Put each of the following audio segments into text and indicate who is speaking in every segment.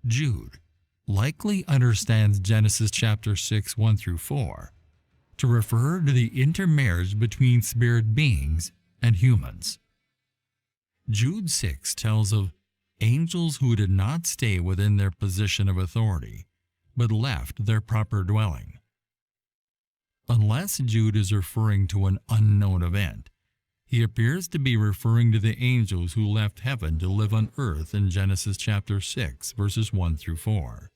Speaker 1: Jude likely understands Genesis chapter 6, 1 through 4 to refer to the intermarriage between spirit beings and humans. Jude 6 tells of angels who did not stay within their position of authority, but left their proper dwelling. Unless Jude is referring to an unknown event, he appears to be referring to the angels who left heaven to live on earth in Genesis chapter 6, verses 1 through 4.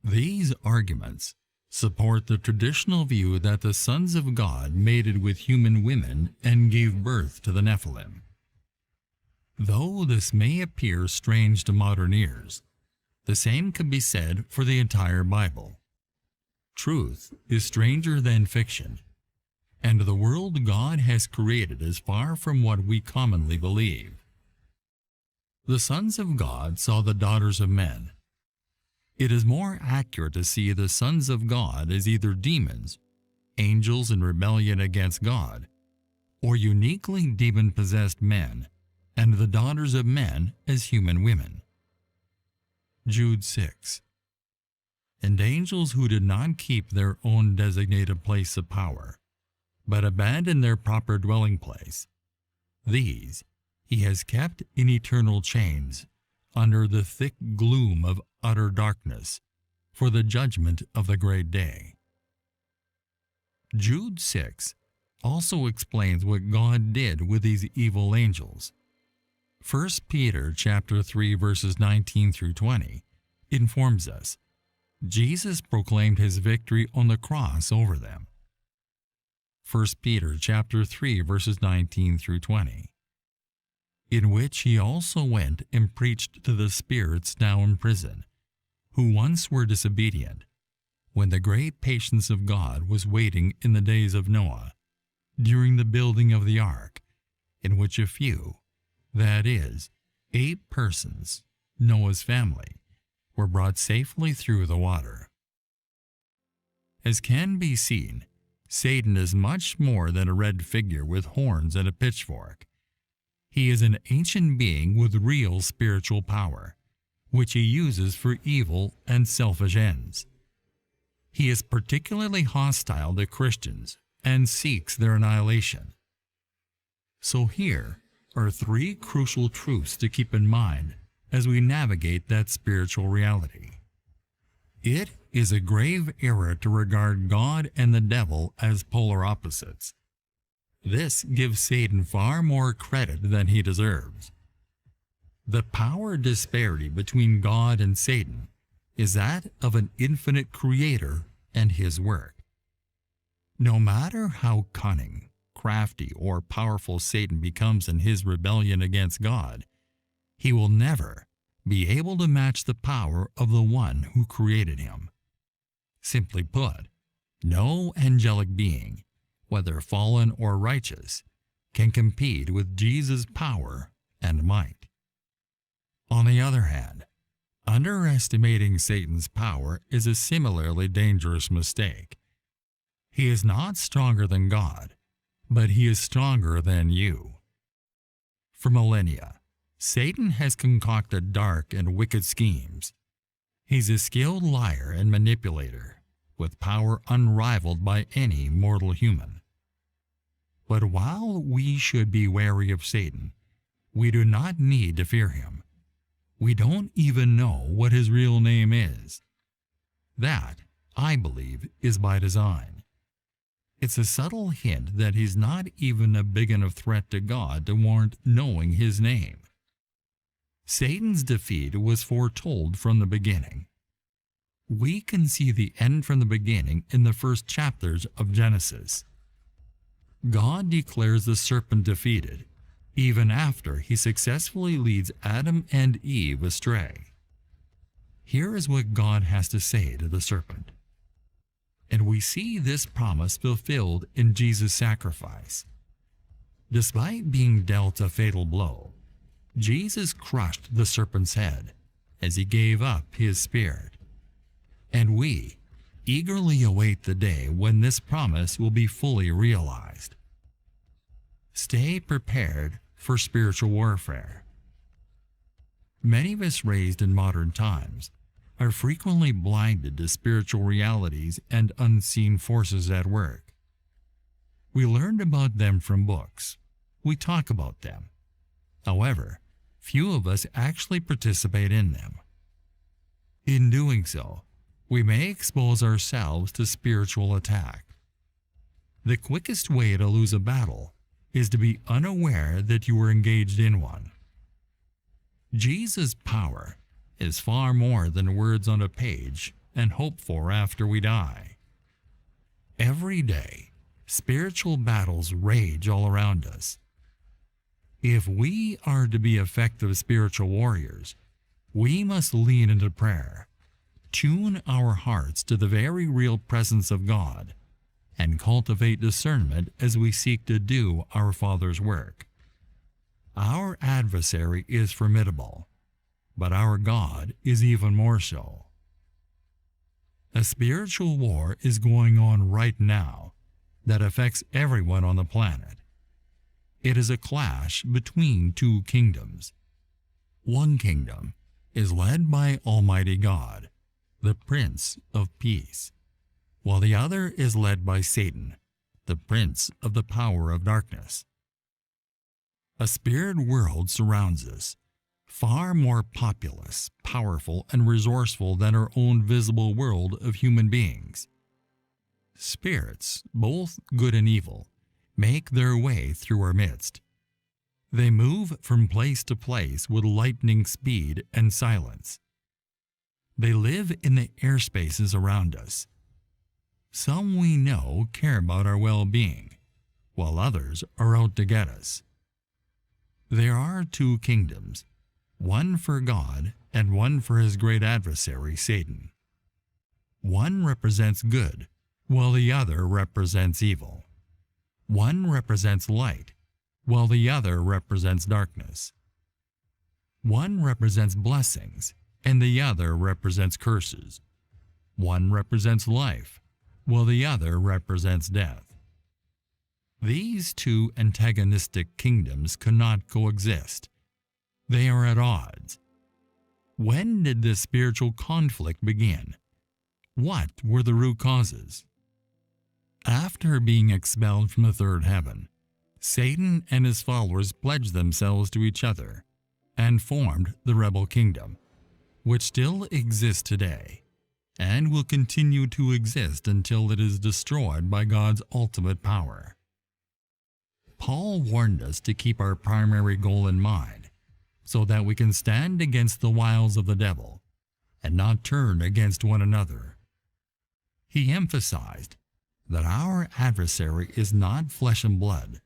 Speaker 1: These arguments support the traditional view that the sons of God mated with human women and gave birth to the Nephilim. Though this may appear strange to modern ears, the same could be said for the entire Bible. Truth is stranger than fiction, and the world God has created is far from what we commonly believe. The sons of God saw the daughters of men. It is more accurate to see the sons of God as either demons, angels in rebellion against God, or uniquely demon-possessed men, and the daughters of men as human women. Jude 6. And angels who did not keep their own designated place of power, but abandoned their proper dwelling place, these he has kept in eternal chains under the thick gloom of utter darkness for the judgment of the great day. Jude 6 also explains what God did with these evil angels. 1 Peter chapter 3 verses 19 through 20 informs us Jesus proclaimed his victory on the cross over them. 1 Peter chapter 3 verses 19 through 20, in which he also went and preached to the spirits now in prison, who once were disobedient, when the great patience of God was waiting in the days of Noah, during the building of the ark, in which a few, that is, 8 persons, Noah's family, were brought safely through the water. As can be seen, Satan is much more than a red figure with horns and a pitchfork. He is an ancient being with real spiritual power, which he uses for evil and selfish ends. He is particularly hostile to Christians and seeks their annihilation. So here are 3 crucial truths to keep in mind as we navigate that spiritual reality. It is a grave error to regard God and the devil as polar opposites. This gives Satan far more credit than he deserves. The power disparity between God and Satan is that of an infinite creator and his work. No matter how cunning, crafty, or powerful Satan becomes in his rebellion against God, he will never be able to match the power of the one who created him. Simply put, no angelic being, whether fallen or righteous, can compete with Jesus' power and might. On the other hand, underestimating Satan's power is a similarly dangerous mistake. He is not stronger than God, but he is stronger than you. For millennia, Satan has concocted dark and wicked schemes. He's a skilled liar and manipulator, with power unrivaled by any mortal human. But while we should be wary of Satan, we do not need to fear him. We don't even know what his real name is. That, I believe, is by design. It's a subtle hint that he's not even a big enough threat to God to warrant knowing his name. Satan's defeat was foretold from the beginning. We can see the end from the beginning in the first chapters of Genesis. God declares the serpent defeated, even after he successfully leads Adam and Eve astray. Here is what God has to say to the serpent. And we see this promise fulfilled in Jesus' sacrifice. Despite being dealt a fatal blow, Jesus crushed the serpent's head as he gave up his spirit. And we eagerly await the day when this promise will be fully realized. Stay prepared for spiritual warfare. Many of us raised in modern times are frequently blinded to spiritual realities and unseen forces at work. We learned about them from books. We talk about them. However, few of us actually participate in them. In doing so, we may expose ourselves to spiritual attack. The quickest way to lose a battle is to be unaware that you are engaged in one. Jesus' power is far more than words on a page and hope for after we die. Every day, spiritual battles rage all around us. If we are to be effective spiritual warriors, we must lean into prayer, tune our hearts to the very real presence of God, and cultivate discernment as we seek to do our Father's work. Our adversary is formidable, but our God is even more so. A spiritual war is going on right now that affects everyone on the planet. It is a clash between two kingdoms. One kingdom is led by Almighty God, the Prince of Peace, while the other is led by Satan, the Prince of the power of darkness. A spirit world surrounds us, far more populous, powerful, and resourceful than our own visible world of human beings. Spirits, both good and evil, make their way through our midst. They move from place to place with lightning speed and silence. They live in the airspaces around us. Some we know care about our well-being, while others are out to get us. There are two kingdoms, one for God and one for his great adversary, Satan. One represents good, while the other represents evil. One represents light, while the other represents darkness. One represents blessings, and the other represents curses. One represents life, while the other represents death. These two antagonistic kingdoms cannot coexist. They are at odds. When did this spiritual conflict begin? What were the root causes? After being expelled from the third heaven, Satan and his followers pledged themselves to each other and formed the rebel kingdom, which still exists today and will continue to exist until it is destroyed by God's ultimate power. Paul warned us to keep our primary goal in mind so that we can stand against the wiles of the devil and not turn against one another. He emphasized that our adversary is not flesh and blood,